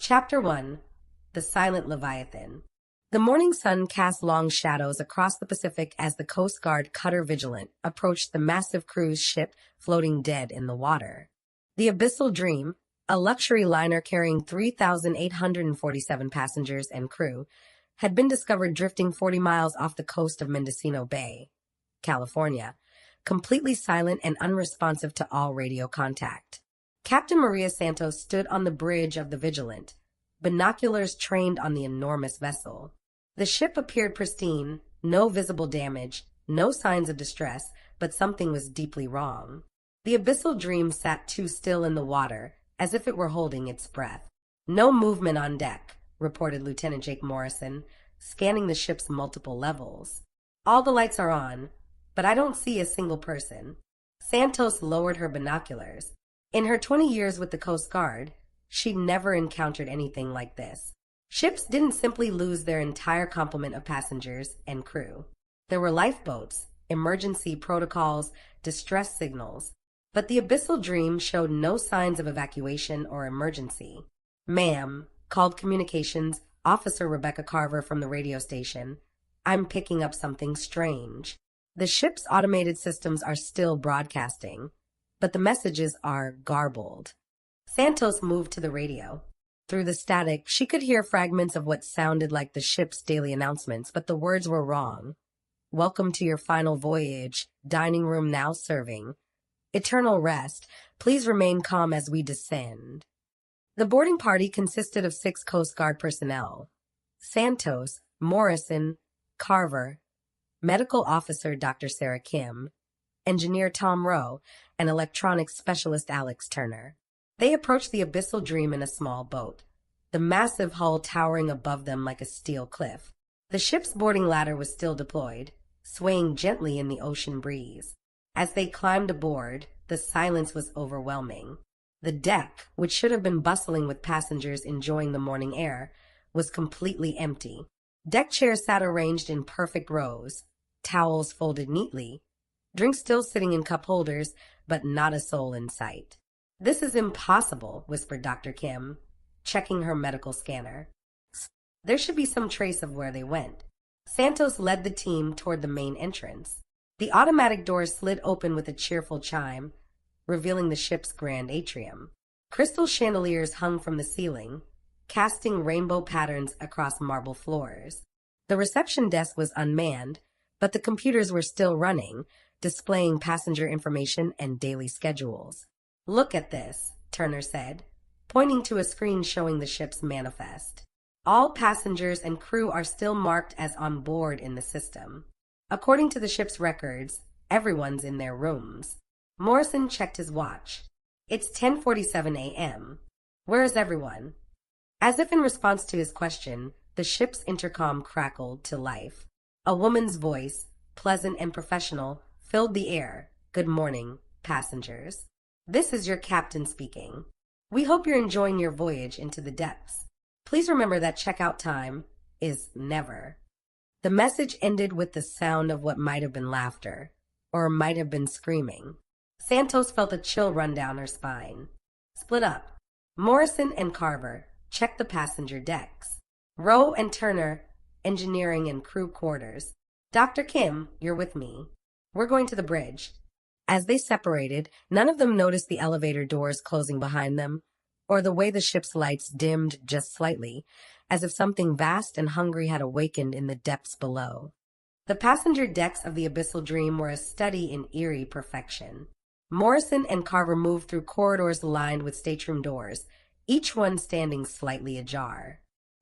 Chapter 1. The Silent Leviathan. The morning sun cast long shadows across the Pacific as the Coast Guard cutter Vigilant approached the massive cruise ship floating dead in the water. The Abyssal Dream, a luxury liner carrying 3,847 passengers and crew, had been discovered drifting 40 miles off the coast of Mendocino Bay, California, completely silent and unresponsive to all radio contact. Captain Maria Santos stood on the bridge of the Vigilant, binoculars trained on the enormous vessel. The ship appeared pristine, no visible damage, no signs of distress, but something was deeply wrong. The Abyssal Dream sat too still in the water, as if it were holding its breath. "No movement on deck," reported Lieutenant Jake Morrison, scanning the ship's multiple levels. "All the lights are on, but I don't see a single person." Santos lowered her binoculars. In her 20 years with the Coast Guard, she'd never encountered anything like this. Ships didn't simply lose their entire complement of passengers and crew. There were lifeboats, emergency protocols, distress signals, but the Abyssal Dream showed no signs of evacuation or emergency. "Ma'am," called communications officer Rebecca Carver from the radio station, "I'm picking up something strange." The ship's automated systems are still broadcasting, but the messages are garbled. Santos moved to the radio. Through the static, she could hear fragments of what sounded like the ship's daily announcements, but the words were wrong. "Welcome to your final voyage. Dining room now serving. Eternal rest. Please remain calm as we descend." The boarding party consisted of 6 Coast Guard personnel: Santos, Morrison, Carver, Medical Officer Dr. Sarah Kim, Engineer Tom Rowe, and Electronics Specialist Alex Turner. They approached the Abyssal Dream in a small boat, the massive hull towering above them like a steel cliff. The ship's boarding ladder was still deployed, swaying gently in the ocean breeze. As they climbed aboard, the silence was overwhelming. The deck, which should have been bustling with passengers enjoying the morning air, was completely empty. Deck chairs sat arranged in perfect rows, towels folded neatly, drinks still sitting in cup holders, but not a soul in sight. "This is impossible," whispered Dr. Kim, checking her medical scanner. "There should be some trace of where they went." Santos led the team toward the main entrance. The automatic doors slid open with a cheerful chime, revealing the ship's grand atrium. Crystal chandeliers hung from the ceiling, casting rainbow patterns across marble floors. The reception desk was unmanned, but the computers were still running, displaying passenger information and daily schedules. "Look at this," Turner said, pointing to a screen showing the ship's manifest. "All passengers and crew are still marked as on board in the system. According to the ship's records, everyone's in their rooms." Morrison checked his watch. "It's 10:47 a.m. Where is everyone?" As if in response to his question, the ship's intercom crackled to life. A woman's voice, pleasant and professional, filled the air. "Good morning, passengers. This is your captain speaking. We hope you're enjoying your voyage into the depths. Please remember that checkout time is never." The message ended with the sound of what might have been laughter, or might have been screaming. Santos felt a chill run down her spine. "Split up. Morrison and Carver, check the passenger decks. Rowe and Turner, engineering and crew quarters. Dr. Kim, you're with me. We're going to the bridge." As they separated, none of them noticed the elevator doors closing behind them, or the way the ship's lights dimmed just slightly, as if something vast and hungry had awakened in the depths below. The passenger decks of the Abyssal Dream were a study in eerie perfection. Morrison and Carver moved through corridors lined with stateroom doors, each one standing slightly ajar.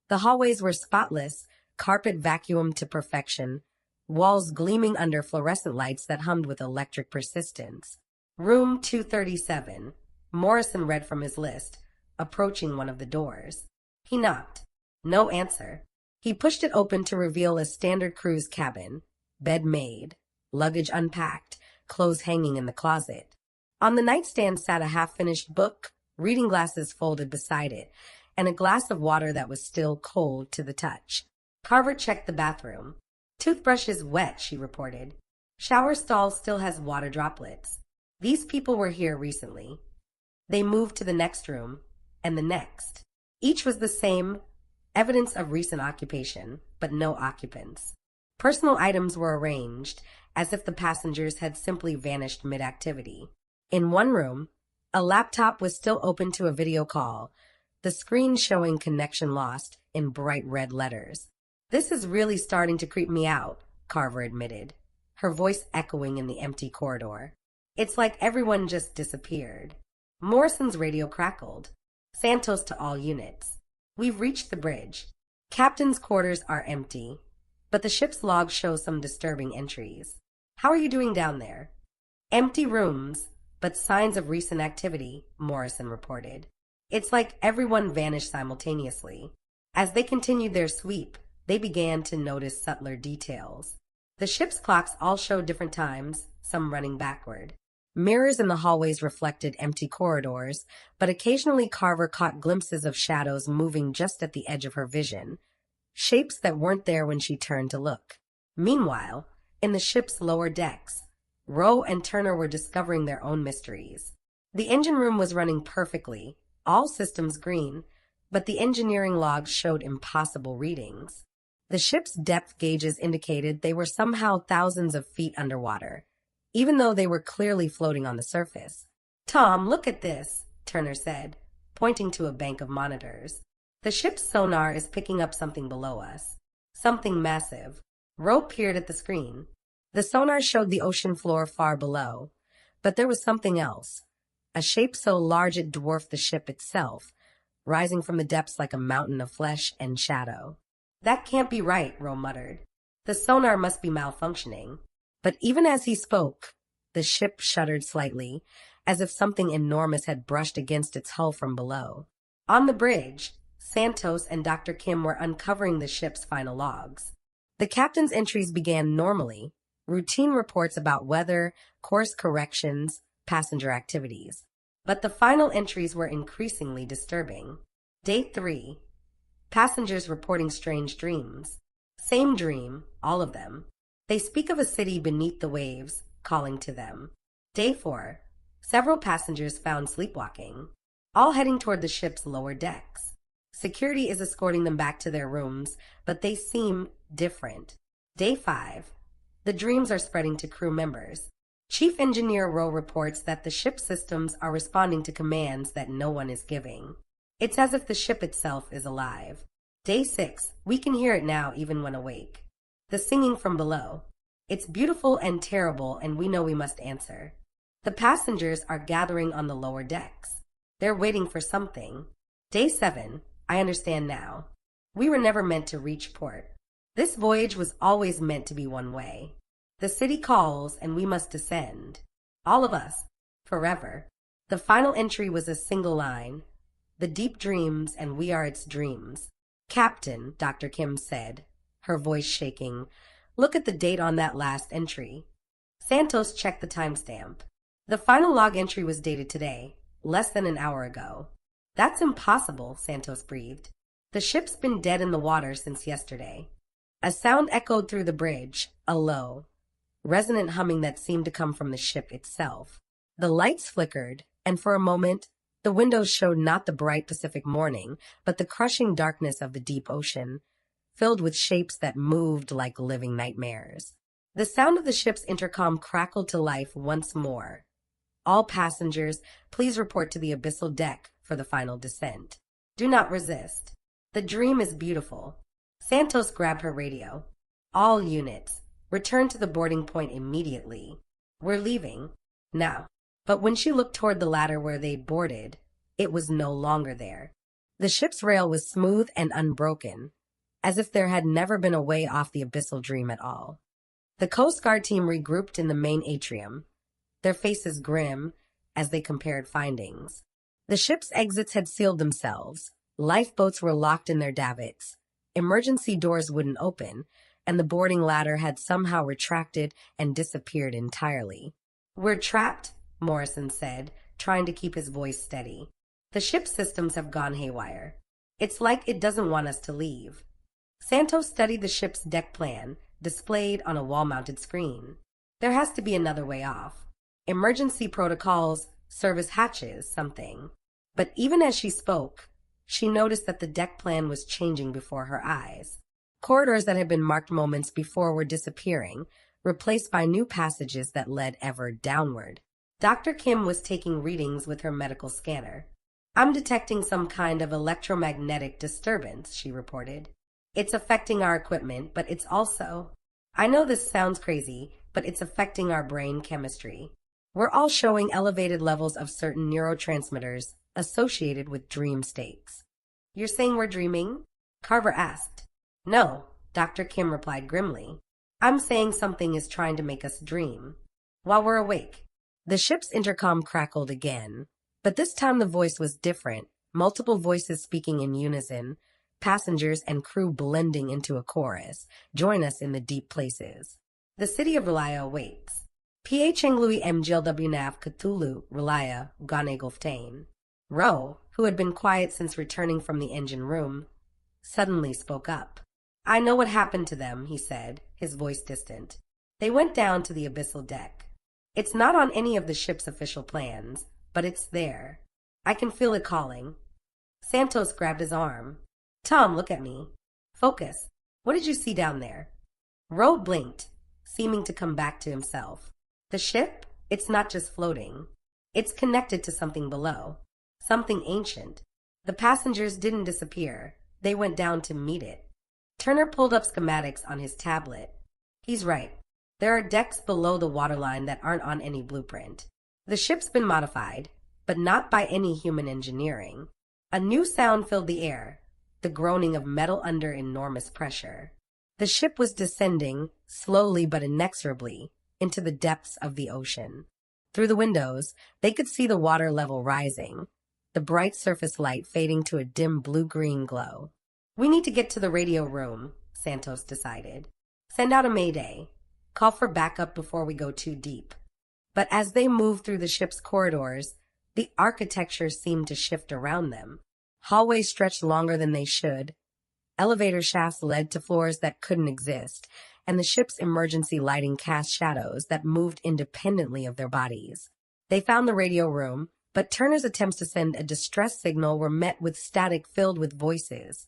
The hallways were spotless, carpet vacuumed to perfection, walls gleaming under fluorescent lights that hummed with electric persistence. "Room 237, Morrison read from his list, approaching one of the doors. He knocked. No answer. He pushed it open to reveal a standard cruise cabin, bed made, luggage unpacked, clothes hanging in the closet. On the nightstand sat a half-finished book, reading glasses folded beside it, and a glass of water that was still cold to the touch. Carver checked the bathroom. "Toothbrush is wet," she reported. "Shower stall still has water droplets. These people were here recently." They moved to the next room, and the next. Each was the same, evidence of recent occupation, but no occupants. Personal items were arranged as if the passengers had simply vanished mid-activity. In one room, a laptop was still open to a video call, the screen showing connection lost in bright red letters. "This is really starting to creep me out," Carver admitted, her voice echoing in the empty corridor. "It's like everyone just disappeared." Morrison's radio crackled. "Santos to all units. We've reached the bridge. Captain's quarters are empty, but the ship's log shows some disturbing entries. How are you doing down there?" "Empty rooms, but signs of recent activity," Morrison reported. "It's like everyone vanished simultaneously. As they continued their sweep, they began to notice subtler details. The ship's clocks all showed different times, some running backward. Mirrors in the hallways reflected empty corridors, but occasionally Carver caught glimpses of shadows moving just at the edge of her vision, shapes that weren't there when she turned to look. Meanwhile, in the ship's lower decks, Rowe and Turner were discovering their own mysteries. The engine room was running perfectly, all systems green, but the engineering logs showed impossible readings. The ship's depth gauges indicated they were somehow thousands of feet underwater, even though they were clearly floating on the surface. "Tom, look at this," Turner said, pointing to a bank of monitors. "The ship's sonar is picking up something below us. Something massive." Rowe peered at the screen. The sonar showed the ocean floor far below, but there was something else, a shape so large it dwarfed the ship itself, rising from the depths like a mountain of flesh and shadow. "That can't be right," Rowe muttered. "The sonar must be malfunctioning." But even as he spoke, the ship shuddered slightly, as if something enormous had brushed against its hull from below. On the bridge, Santos and Dr. Kim were uncovering the ship's final logs. The captain's entries began normally, routine reports about weather, course corrections, passenger activities. But the final entries were increasingly disturbing. Day 3. Passengers reporting strange dreams. Same dream, all of them. They speak of a city beneath the waves, calling to them. Day 4. Several passengers found sleepwalking, all heading toward the ship's lower decks. Security is escorting them back to their rooms, but they seem different. Day 5. The dreams are spreading to crew members. Chief Engineer Rowe reports that the ship's systems are responding to commands that no one is giving. It's as if the ship itself is alive. Day 6. We can hear it now even when awake. The singing from below. It's beautiful and terrible, and we know we must answer. The passengers are gathering on the lower decks. They're waiting for something. Day 7. I understand now. We were never meant to reach port. This voyage was always meant to be one way. The city calls, and we must descend. All of us. Forever. The final entry was a single line. "The deep dreams, and we are its dreams." "Captain," Dr. Kim said, her voice shaking, "look at the date on that last entry." Santos checked the timestamp. The final log entry was dated today, less than an hour ago. "That's impossible," Santos breathed. "The ship's been dead in the water since yesterday." A sound echoed through the bridge, a low, resonant humming that seemed to come from the ship itself. The lights flickered, and for a moment, the windows showed not the bright Pacific morning, but the crushing darkness of the deep ocean, filled with shapes that moved like living nightmares. The sound of the ship's intercom crackled to life once more. "All passengers, please report to the abyssal deck for the final descent. Do not resist. The dream is beautiful." Santos grabbed her radio. "All units, return to the boarding point immediately. We're leaving. Now." But when she looked toward the ladder where they'd boarded, it was no longer there. The ship's rail was smooth and unbroken, as if there had never been a way off the Abyssal Dream at all. The Coast Guard team regrouped in the main atrium, their faces grim as they compared findings. The ship's exits had sealed themselves. Lifeboats were locked in their davits. Emergency doors wouldn't open, and the boarding ladder had somehow retracted and disappeared entirely. "We're trapped," Morrison said, trying to keep his voice steady. "The ship's systems have gone haywire. It's like it doesn't want us to leave." Santos studied the ship's deck plan, displayed on a wall-mounted screen. "There has to be another way off. Emergency protocols, service hatches, something." But even as she spoke, she noticed that the deck plan was changing before her eyes. Corridors that had been marked moments before were disappearing, replaced by new passages that led ever downward. Dr. Kim was taking readings with her medical scanner. "I'm detecting some kind of electromagnetic disturbance," she reported. "It's affecting our equipment, but it's also— I know this sounds crazy, but it's affecting our brain chemistry. We're all showing elevated levels of certain neurotransmitters associated with dream states." "You're saying we're dreaming?" Carver asked. "No," Dr. Kim replied grimly. "I'm saying something is trying to make us dream while we're awake." The ship's intercom crackled again, but this time the voice was different, multiple voices speaking in unison, passengers and crew blending into a chorus. "Join us in the deep places. The city of Relaya awaits. Phenglui mglwnaf Cthulhu Relaya Ganegolftain." Ro, who had been quiet since returning from the engine room, suddenly spoke up. "I know what happened to them," he said, his voice distant. "They went down to the abyssal deck. It's not on any of the ship's official plans, but it's there. I can feel it calling." Santos grabbed his arm. "Tom, look at me. Focus. What did you see down there?" Ro blinked, seeming to come back to himself. "The ship? It's not just floating. It's connected to something below. Something ancient. The passengers didn't disappear. They went down to meet it." Turner pulled up schematics on his tablet. "He's right. There are decks below the waterline that aren't on any blueprint. The ship's been modified, but not by any human engineering." A new sound filled the air, the groaning of metal under enormous pressure. The ship was descending, slowly but inexorably, into the depths of the ocean. Through the windows, they could see the water level rising, the bright surface light fading to a dim blue-green glow. "We need to get to the radio room," Santos decided. "Send out a mayday. Call for backup before we go too deep." But as they moved through the ship's corridors, the architecture seemed to shift around them. Hallways stretched longer than they should. Elevator shafts led to floors that couldn't exist, and the ship's emergency lighting cast shadows that moved independently of their bodies. They found the radio room, but Turner's attempts to send a distress signal were met with static filled with voices.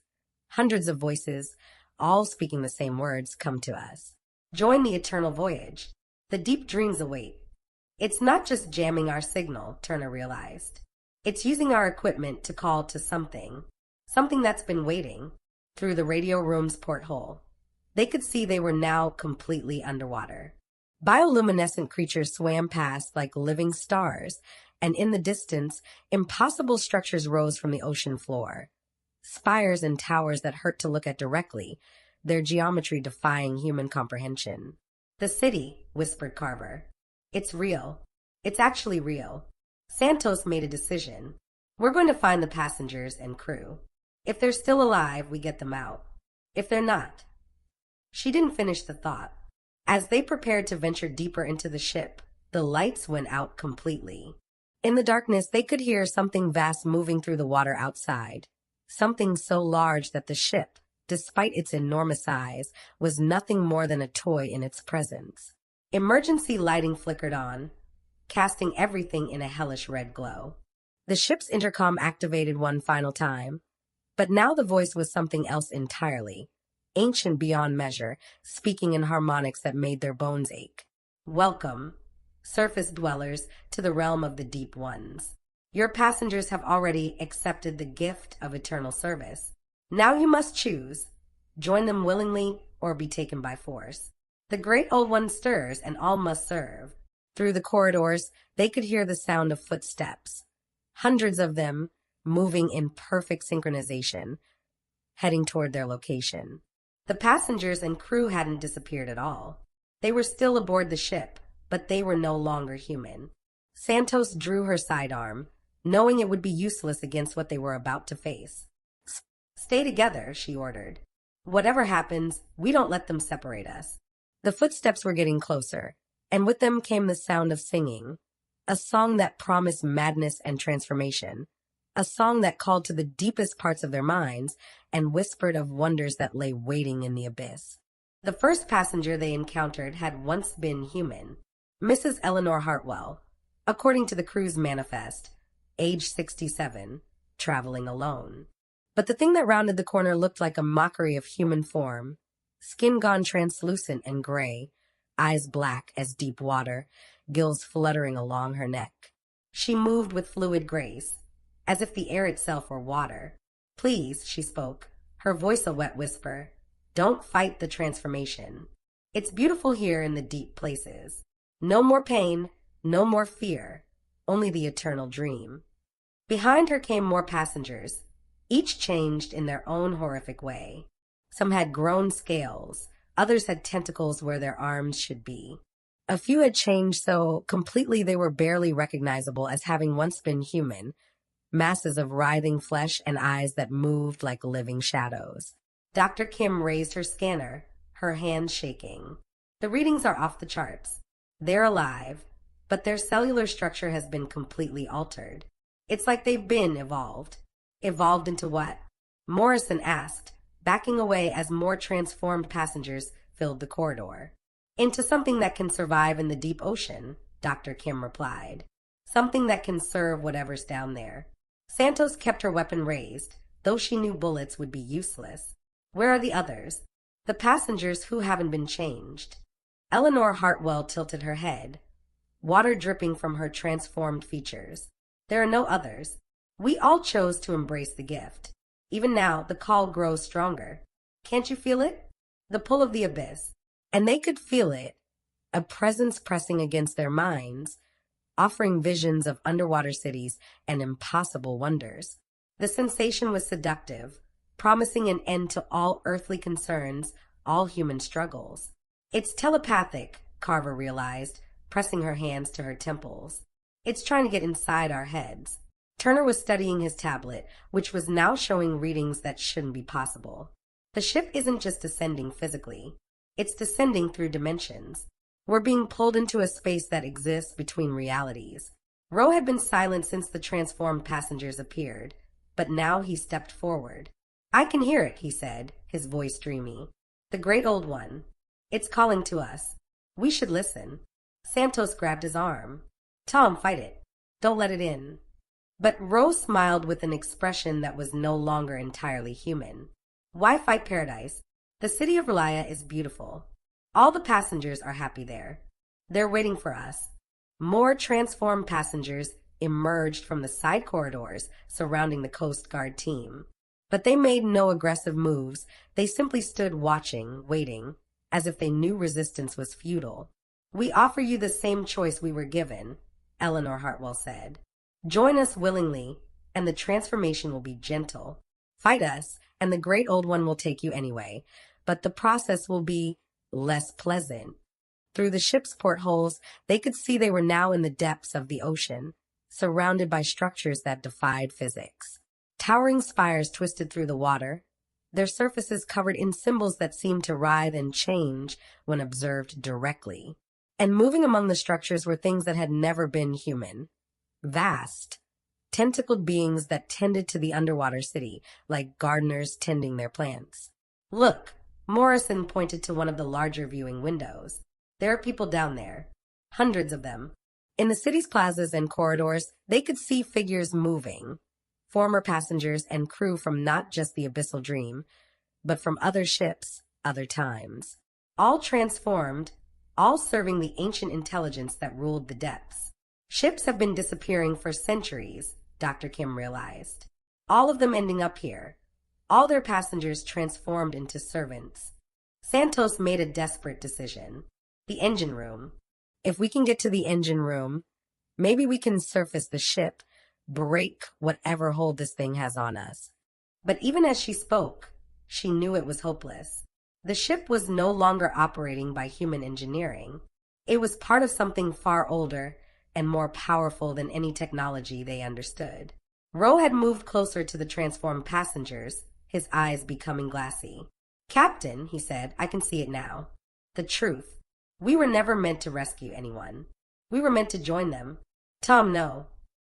Hundreds of voices, all speaking the same words, "Come to us. Join the eternal voyage. The deep dreams await." "It's not just jamming our signal," Turner realized. "It's using our equipment to call to something that's been waiting." Through the radio room's porthole, they could see they were now completely underwater. Bioluminescent creatures swam past like living stars, and in the distance, impossible structures rose from the ocean floor. Spires and towers that hurt to look at directly, their geometry defying human comprehension. "The city," whispered Carver. "It's real. It's actually real." Santos made a decision. "We're going to find the passengers and crew. If they're still alive, we get them out. If they're not—" She didn't finish the thought. As they prepared to venture deeper into the ship, the lights went out completely. In the darkness, they could hear something vast moving through the water outside. Something so large that the ship, despite its enormous size, was nothing more than a toy in its presence. Emergency lighting flickered on, casting everything in a hellish red glow. The ship's intercom activated one final time, but now the voice was something else entirely, ancient beyond measure, speaking in harmonics that made their bones ache. "Welcome, surface dwellers, to the realm of the deep ones. Your passengers have already accepted the gift of eternal service. Now you must choose: join them willingly or be taken by force. The great old one stirs, and all must serve." Through the corridors, they could hear the sound of footsteps, hundreds of them moving in perfect synchronization, heading toward their location. The passengers and crew hadn't disappeared at all. They were still aboard the ship, but they were no longer human. Santos drew her sidearm, knowing it would be useless against what they were about to face. "Stay together," she ordered. "Whatever happens, we don't let them separate us." The footsteps were getting closer, and with them came the sound of singing, a song that promised madness and transformation, a song that called to the deepest parts of their minds and whispered of wonders that lay waiting in the abyss. The first passenger they encountered had once been human, Mrs. Eleanor Hartwell, according to the crew's manifest, age 67, traveling alone. But the thing that rounded the corner looked like a mockery of human form. Skin gone translucent and gray, eyes black as deep water, gills fluttering along her neck. She moved with fluid grace, as if the air itself were water. "Please," she spoke, her voice a wet whisper, "don't fight the transformation. It's beautiful here in the deep places. No more pain, no more fear, only the eternal dream." Behind her came more passengers, each changed in their own horrific way. Some had grown scales, others had tentacles where their arms should be. A few had changed so completely they were barely recognizable as having once been human, masses of writhing flesh and eyes that moved like living shadows. Dr. Kim raised her scanner, her hands shaking. "The readings are off the charts. They're alive, but their cellular structure has been completely altered. It's like they've been evolved." "Evolved into what?" Morrison asked, backing away as more transformed passengers filled the corridor. "Into something that can survive in the deep ocean," Dr. Kim replied. "Something that can serve whatever's down there." Santos kept her weapon raised, though she knew bullets would be useless. "Where are the others?" "The passengers who haven't been changed." Eleanor Hartwell tilted her head, water dripping from her transformed features. "There are no others. We all chose to embrace the gift. Even now, the call grows stronger. Can't you feel it? The pull of the abyss." And they could feel it, a presence pressing against their minds, offering visions of underwater cities and impossible wonders. The sensation was seductive, promising an end to all earthly concerns, all human struggles. "It's telepathic," Carver realized, pressing her hands to her temples. "It's trying to get inside our heads." Turner was studying his tablet, which was now showing readings that shouldn't be possible. The ship isn't just descending physically. It's descending through dimensions. We're being pulled into a space that exists between realities. Roe had been silent since the transformed passengers appeared, but now he stepped forward. "I can hear it," he said, his voice dreamy. "The great old one. It's calling to us. We should listen." Santos grabbed his arm. "Tom, fight it. Don't let it in." But Roe smiled with an expression that was no longer entirely human. "Why fight paradise? The city of Relaya is beautiful. All the passengers are happy there. They're waiting for us." More transformed passengers emerged from the side corridors surrounding the Coast Guard team. But they made no aggressive moves. They simply stood watching, waiting, as if they knew resistance was futile. "We offer you the same choice we were given," Eleanor Hartwell said. "Join us willingly, and the transformation will be gentle. Fight us, and the great old one will take you anyway, but the process will be less pleasant." Through the ship's portholes, they could see they were now in the depths of the ocean, surrounded by structures that defied physics. Towering spires twisted through the water, their surfaces covered in symbols that seemed to writhe and change when observed directly. And moving among the structures were things that had never been human. Vast, tentacled beings that tended to the underwater city, like gardeners tending their plants. "Look," Morrison pointed to one of the larger viewing windows. "There are people down there. Hundreds of them." In the city's plazas and corridors, they could see figures moving. Former passengers and crew from not just the Abyssal Dream, but from other ships, other times. All transformed, all serving the ancient intelligence that ruled the depths. Ships have been disappearing for centuries, Dr. Kim realized. All of them ending up here. All their passengers transformed into servants. Santos made a desperate decision. The engine room. If we can get to the engine room, maybe we can surface the ship, break whatever hold this thing has on us. But even as she spoke, she knew it was hopeless. The ship was no longer operating by human engineering. It was part of something far older and more powerful than any technology they understood. Roe had moved closer to the transformed passengers, his eyes becoming glassy. "Captain," he said, "I can see it now. The truth. We were never meant to rescue anyone. We were meant to join them." "Tom, no."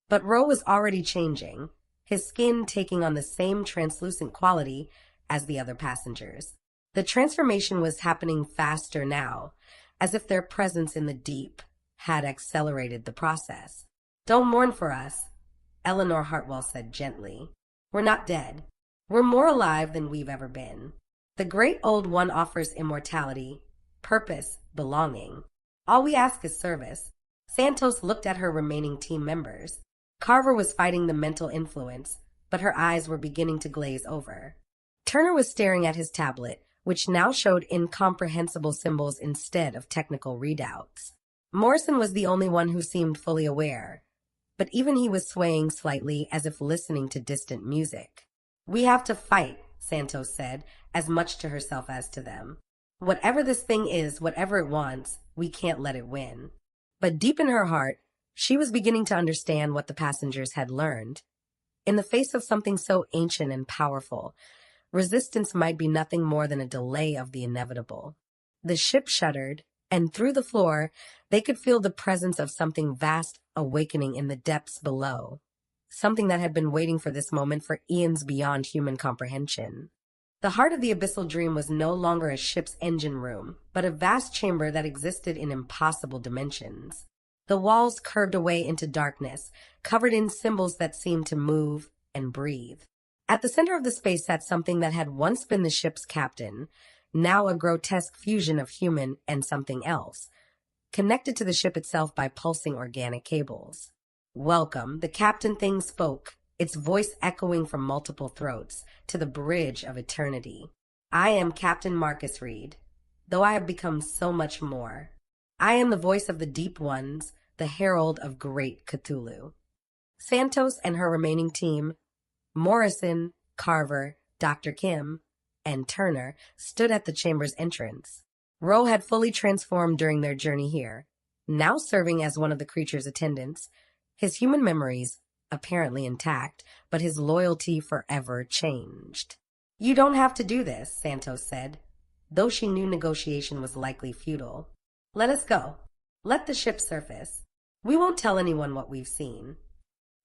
But Roe was already changing, his skin taking on the same translucent quality as the other passengers. The transformation was happening faster now, as if their presence in the deep had accelerated the process. "Don't mourn for us," Eleanor Hartwell said gently. "We're not dead. We're more alive than we've ever been. The great old one offers immortality, purpose, belonging. All we ask is service. Santos looked at her remaining team members. Carver was fighting the mental influence, but her eyes were beginning to glaze over. Turner was staring at his tablet, which now showed incomprehensible symbols instead of technical readouts. Morrison was the only one who seemed fully aware, but even he was swaying slightly as if listening to distant music. "We have to fight," Santos said, as much to herself as to them. "Whatever this thing is, whatever it wants, we can't let it win." But deep in her heart, she was beginning to understand what the passengers had learned. In the face of something so ancient and powerful, resistance might be nothing more than a delay of the inevitable. The ship shuddered, and through the floor, they could feel the presence of something vast awakening in the depths below. Something that had been waiting for this moment for eons beyond human comprehension. The heart of the Abyssal Dream was no longer a ship's engine room, but a vast chamber that existed in impossible dimensions. The walls curved away into darkness, covered in symbols that seemed to move and breathe. At the center of the space sat something that had once been the ship's captain, now a grotesque fusion of human and something else, connected to the ship itself by pulsing organic cables. "Welcome," the captain thing spoke, its voice echoing from multiple throats, to the bridge of eternity. "I am Captain Marcus Reed, though I have become so much more. I am the voice of the Deep Ones, the herald of great Cthulhu." Santos and her remaining team, Morrison, Carver, Dr. Kim, and Turner, stood at the chamber's entrance. Roe had fully transformed during their journey here, now serving as one of the creature's attendants, his human memories apparently intact, but his loyalty forever changed. "You don't have to do this," Santos said, though she knew negotiation was likely futile. "Let us go. Let the ship surface. We won't tell anyone what we've seen."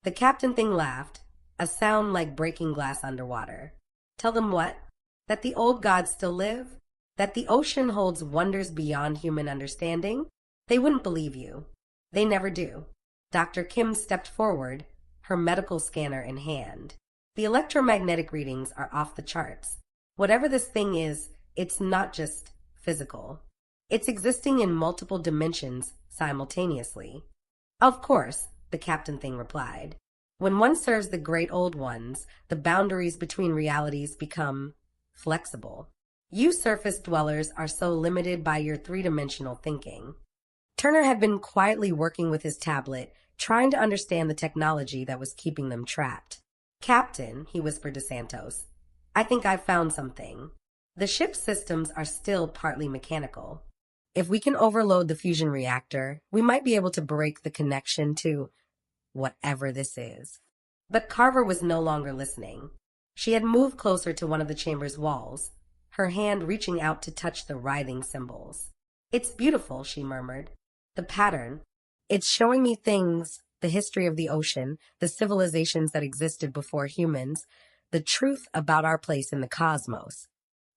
The captain thing laughed, a sound like breaking glass underwater. "Tell them what? That the old gods still live? That the ocean holds wonders beyond human understanding? They wouldn't believe you. They never do." Dr. Kim stepped forward, her medical scanner in hand. "The electromagnetic readings are off the charts. Whatever this thing is, it's not just physical. It's existing in multiple dimensions simultaneously." "Of course," the captain thing replied. "When one serves the great old ones, the boundaries between realities become flexible. You surface dwellers are so limited by your three-dimensional thinking." Turner had been quietly working with his tablet, trying to understand the technology that was keeping them trapped. "Captain," he whispered to Santos, "I think I've found something. The ship's systems are still partly mechanical. If we can overload the fusion reactor, we might be able to break the connection to whatever this is." But Carver was no longer listening. She had moved closer to one of the chamber's walls, her hand reaching out to touch the writhing symbols. "It's beautiful," she murmured. "The pattern. It's showing me things, the history of the ocean, the civilizations that existed before humans, the truth about our place in the cosmos."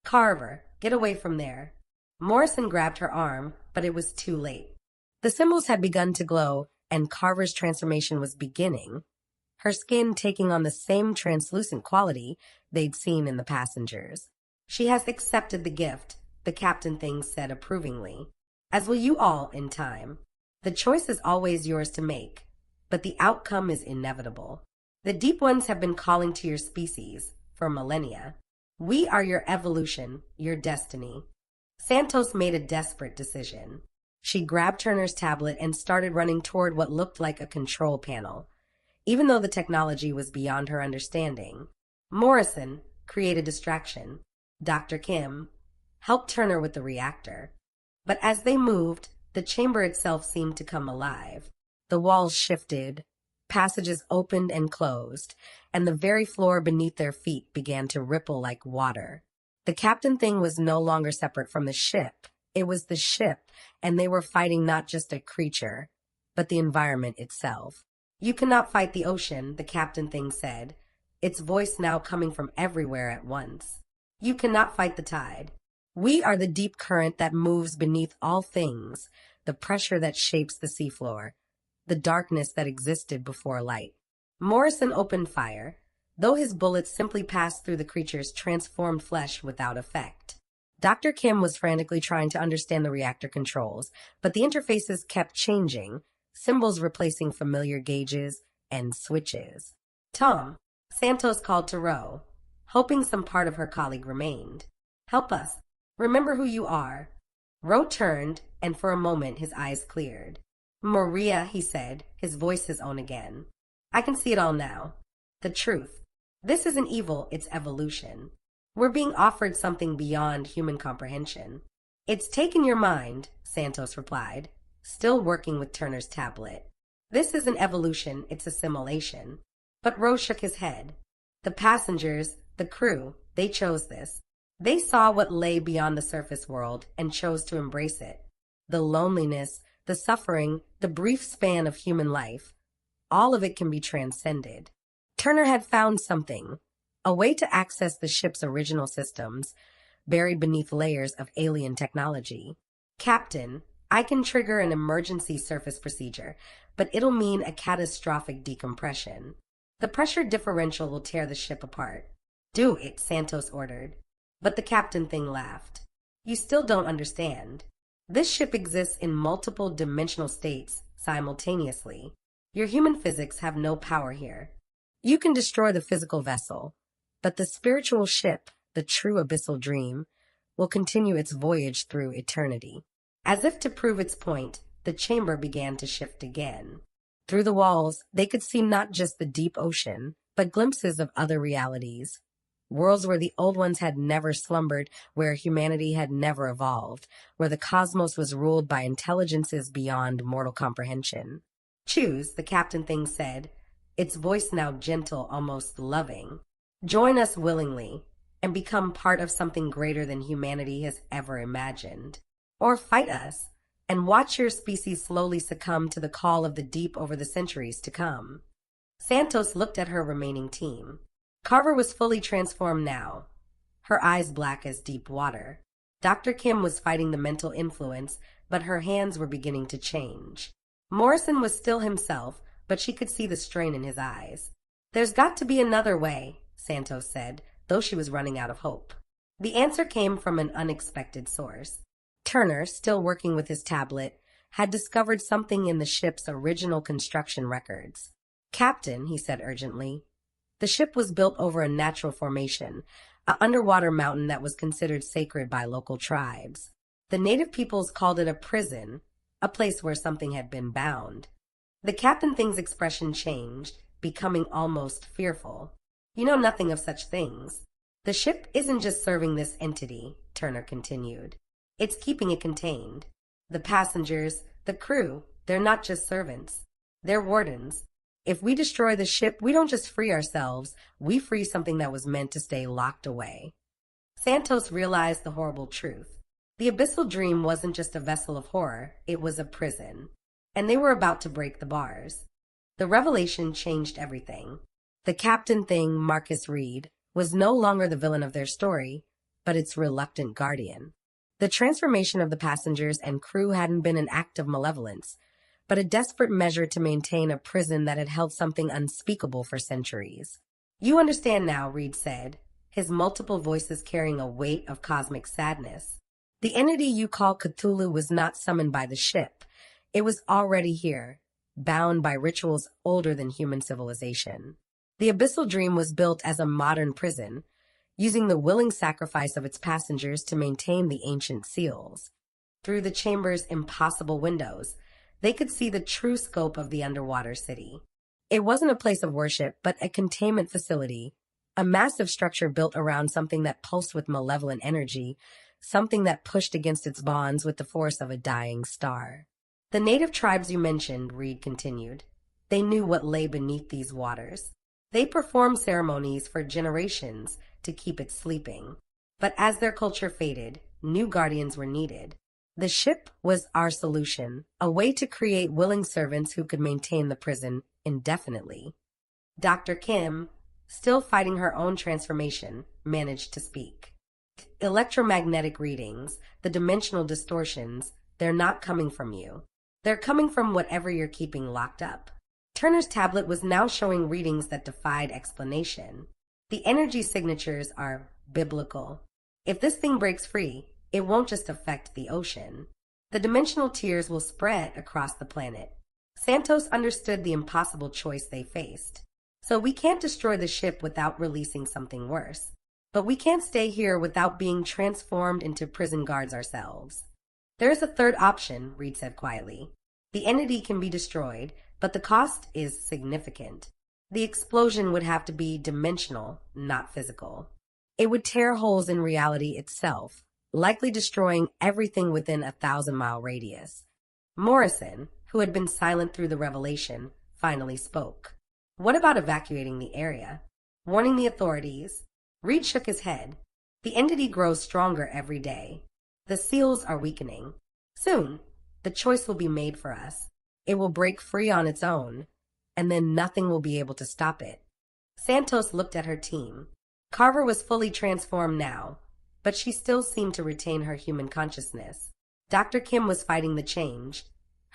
"Carver, get away from there." Morrison grabbed her arm, but it was too late. The symbols had begun to glow, and Carver's transformation was beginning, her skin taking on the same translucent quality they'd seen in the passengers. "She has accepted the gift," the captain thing said approvingly, "as will you all in time. The choice is always yours to make, but the outcome is inevitable. The Deep Ones have been calling to your species for millennia. We are your evolution, your destiny." Santos made a desperate decision. She grabbed Turner's tablet and started running toward what looked like a control panel, even though the technology was beyond her understanding. Morrison created distraction. Dr. Kim helped Turner with the reactor. But as they moved, the chamber itself seemed to come alive. The walls shifted, passages opened and closed, and the very floor beneath their feet began to ripple like water. The captain thing was no longer separate from the ship. It was the ship, and they were fighting not just a creature, but the environment itself. "You cannot fight the ocean," the captain thing said, its voice now coming from everywhere at once. "You cannot fight the tide. We are the deep current that moves beneath all things, the pressure that shapes the seafloor, the darkness that existed before light." Morrison opened fire, though his bullets simply passed through the creature's transformed flesh without effect. Dr. Kim was frantically trying to understand the reactor controls, but the interfaces kept changing, symbols replacing familiar gauges and switches. Tom, Santos called to Ro, hoping some part of her colleague remained. Help us. Remember who you are. Ro turned, and for a moment his eyes cleared. Maria, he said, his voice his own again. I can see it all now. The truth. This isn't evil, it's evolution. We're being offered something beyond human comprehension. It's taken your mind, Santos replied, still working with Turner's tablet. This isn't evolution, it's assimilation. But Rose shook his head. The passengers, the crew, they chose this. They saw what lay beyond the surface world and chose to embrace it. The loneliness, the suffering, the brief span of human life, all of it can be transcended. Turner had found something, a way to access the ship's original systems, buried beneath layers of alien technology. Captain, I can trigger an emergency surface procedure, but it'll mean a catastrophic decompression. The pressure differential will tear the ship apart. Do it, Santos ordered. But the captain thing laughed. You still don't understand. This ship exists in multiple dimensional states simultaneously. Your human physics have no power here. You can destroy the physical vessel, but the spiritual ship, the true Abyssal Dream, will continue its voyage through eternity. As if to prove its point, the chamber began to shift again. Through the walls, they could see not just the deep ocean, but glimpses of other realities. Worlds where the old ones had never slumbered, where humanity had never evolved, where the cosmos was ruled by intelligences beyond mortal comprehension. Choose, the captain thing said, its voice now gentle, almost loving. Join us willingly, and become part of something greater than humanity has ever imagined. Or fight us, and watch your species slowly succumb to the call of the deep over the centuries to come. Santos looked at her remaining team. Carver was fully transformed now, her eyes black as deep water. Dr. Kim was fighting the mental influence, but her hands were beginning to change. Morrison was still himself, but she could see the strain in his eyes. There's got to be another way, Santos said, though she was running out of hope. The answer came from an unexpected source. Turner, still working with his tablet, had discovered something in the ship's original construction records. Captain, he said urgently, the ship was built over a natural formation, an underwater mountain that was considered sacred by local tribes. The native peoples called it a prison, a place where something had been bound. The captain thing's expression changed, becoming almost fearful. You know nothing of such things. The ship isn't just serving this entity, Turner continued. It's keeping it contained. The passengers, the crew, they're not just servants. They're wardens. If we destroy the ship, we don't just free ourselves, we free something that was meant to stay locked away. Santos realized the horrible truth. The Abyssal Dream wasn't just a vessel of horror, it was a prison. And they were about to break the bars. The revelation changed everything. The captain thing, Marcus Reed, was no longer the villain of their story, but its reluctant guardian. The transformation of the passengers and crew hadn't been an act of malevolence, but a desperate measure to maintain a prison that had held something unspeakable for centuries. You understand now, Reed said, his multiple voices carrying a weight of cosmic sadness. The entity you call Cthulhu was not summoned by the ship. It was already here, bound by rituals older than human civilization. The Abyssal Dream was built as a modern prison, using the willing sacrifice of its passengers to maintain the ancient seals. Through the chamber's impossible windows, they could see the true scope of the underwater city. It wasn't a place of worship, but a containment facility, a massive structure built around something that pulsed with malevolent energy, something that pushed against its bonds with the force of a dying star. The native tribes you mentioned, Reed continued, they knew what lay beneath these waters. They performed ceremonies for generations to keep it sleeping. But as their culture faded, new guardians were needed. The ship was our solution, a way to create willing servants who could maintain the prison indefinitely. Dr. Kim, still fighting her own transformation, managed to speak. Electromagnetic readings, the dimensional distortions, they're not coming from you. They're coming from whatever you're keeping locked up. Turner's tablet was now showing readings that defied explanation. The energy signatures are biblical. If this thing breaks free, it won't just affect the ocean. The dimensional tiers will spread across the planet. Santos understood the impossible choice they faced. So we can't destroy the ship without releasing something worse. But we can't stay here without being transformed into prison guards ourselves. There is a third option, Reed said quietly. The entity can be destroyed, but the cost is significant. The explosion would have to be dimensional, not physical. It would tear holes in reality itself, likely destroying everything within a 1,000-mile radius. Morrison, who had been silent through the revelation, finally spoke. What about evacuating the area? Warning the authorities? Reed shook his head. The entity grows stronger every day. The seals are weakening. Soon, the choice will be made for us. It will break free on its own, and then nothing will be able to stop it. Santos looked at her team. Carver was fully transformed now, but she still seemed to retain her human consciousness. Dr. Kim was fighting the change,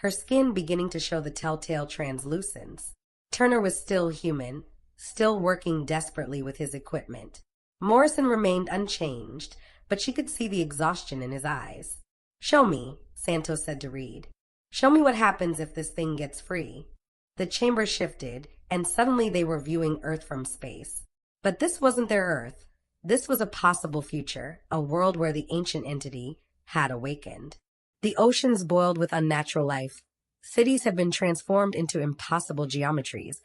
her skin beginning to show the telltale translucence. Turner was still human, still working desperately with his equipment. Morrison remained unchanged, but she could see the exhaustion in his eyes. Show me, Santos said to Reed. Show me what happens if this thing gets free. The chamber shifted, and suddenly they were viewing Earth from space. But this wasn't their Earth. This was a possible future, a world where the ancient entity had awakened. The oceans boiled with unnatural life. Cities had been transformed into impossible geometries,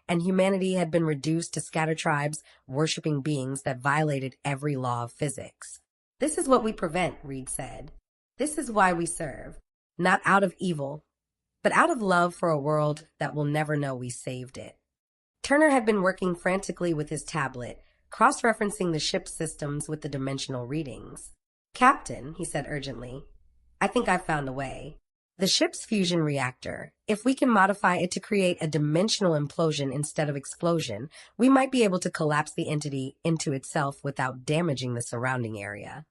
and humanity had been reduced to scatter tribes worshipping beings that violated every law of physics. This is what we prevent, Reed said. This is why we serve, not out of evil, but out of love for a world that will never know we saved it. Turner had been working frantically with his tablet, cross-referencing the ship's systems with the dimensional readings. Captain, he said urgently, I think I've found a way. The ship's fusion reactor, if we can modify it to create a dimensional implosion instead of explosion, we might be able to collapse the entity into itself without damaging the surrounding area.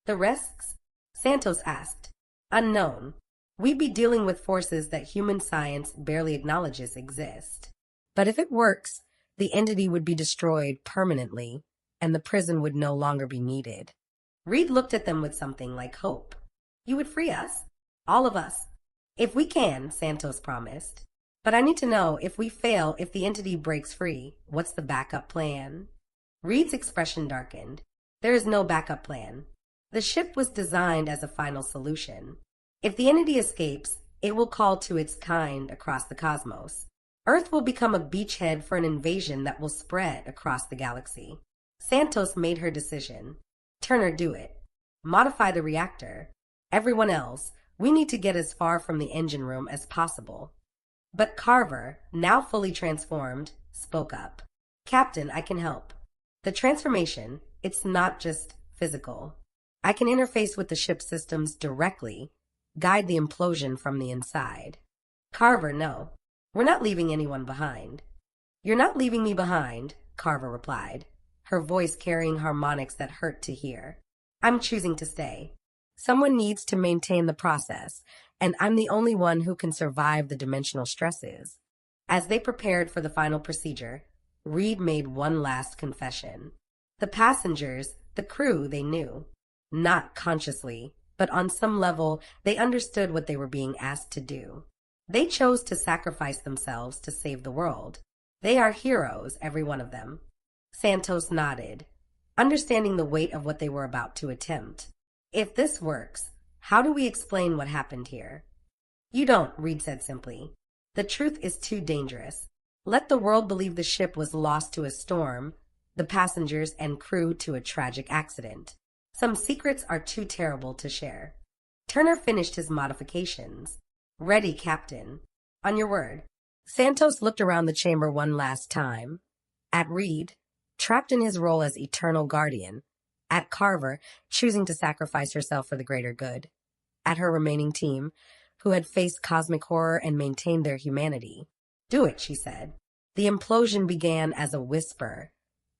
The risks? Santos asked. Unknown. We'd be dealing with forces that human science barely acknowledges exist. But if it works, the entity would be destroyed permanently, and the prison would no longer be needed. Reed looked at them with something like hope. You would free us? All of us. If we can, Santos promised. But I need to know, if we fail, if the entity breaks free, what's the backup plan? Reed's expression darkened. There is no backup plan. The ship was designed as a final solution. If the entity escapes, it will call to its kind across the cosmos. Earth will become a beachhead for an invasion that will spread across the galaxy. Santos made her decision. Turner, do it. Modify the reactor. Everyone else, we need to get as far from the engine room as possible. But Carver, now fully transformed, spoke up. Captain, I can help. The transformation, it's not just physical. I can interface with the ship's systems directly, guide the implosion from the inside. Carver, no. We're not leaving anyone behind. You're not leaving me behind, Carver replied, her voice carrying harmonics that hurt to hear. I'm choosing to stay. Someone needs to maintain the process, and I'm the only one who can survive the dimensional stresses. As they prepared for the final procedure, Reed made one last confession. The passengers, the crew, they knew. Not consciously, but on some level, they understood what they were being asked to do. They chose to sacrifice themselves to save the world. They are heroes, every one of them. Santos nodded, understanding the weight of what they were about to attempt. If this works, how do we explain what happened here? You don't, Reed said simply. The truth is too dangerous. Let the world believe the ship was lost to a storm, the passengers and crew to a tragic accident. Some secrets are too terrible to share. Turner finished his modifications. Ready, Captain. On your word. Santos looked around the chamber one last time. At Reed, trapped in his role as eternal guardian. At Carver, choosing to sacrifice herself for the greater good. At her remaining team, who had faced cosmic horror and maintained their humanity. Do it, she said. The implosion began as a whisper,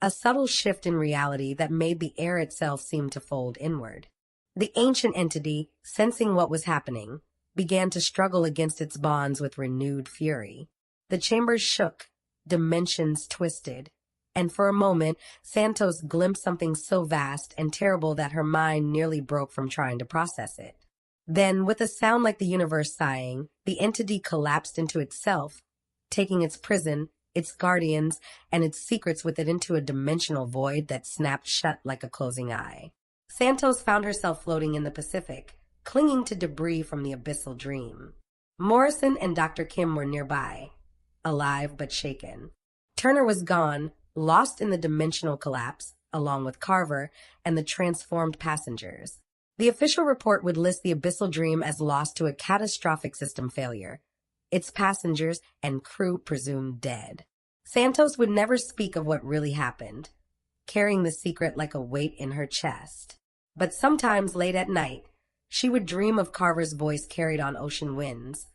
a subtle shift in reality that made the air itself seem to fold inward. The ancient entity, sensing what was happening, began to struggle against its bonds with renewed fury. The chambers shook, dimensions twisted, and for a moment, Santos glimpsed something so vast and terrible that her mind nearly broke from trying to process it. Then, with a sound like the universe sighing, the entity collapsed into itself, taking its prison, its guardians, and its secrets with it into a dimensional void that snapped shut like a closing eye. Santos found herself floating in the Pacific, clinging to debris from the Abyssal Dream. Morrison and Dr. Kim were nearby, alive but shaken. Turner was gone, lost in the dimensional collapse, along with Carver and the transformed passengers. The official report would list the Abyssal Dream as lost to a catastrophic system failure, its passengers and crew presumed dead. Santos would never speak of what really happened, carrying the secret like a weight in her chest. But sometimes late at night, she would dream of Carver's voice carried on ocean winds,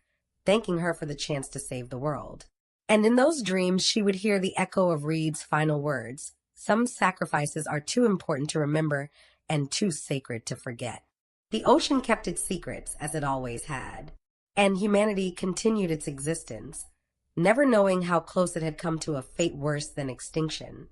thanking her for the chance to save the world. And in those dreams, she would hear the echo of Reed's final words: "Some sacrifices are too important to remember and too sacred to forget." The ocean kept its secrets, as it always had, and humanity continued its existence, never knowing how close it had come to a fate worse than extinction.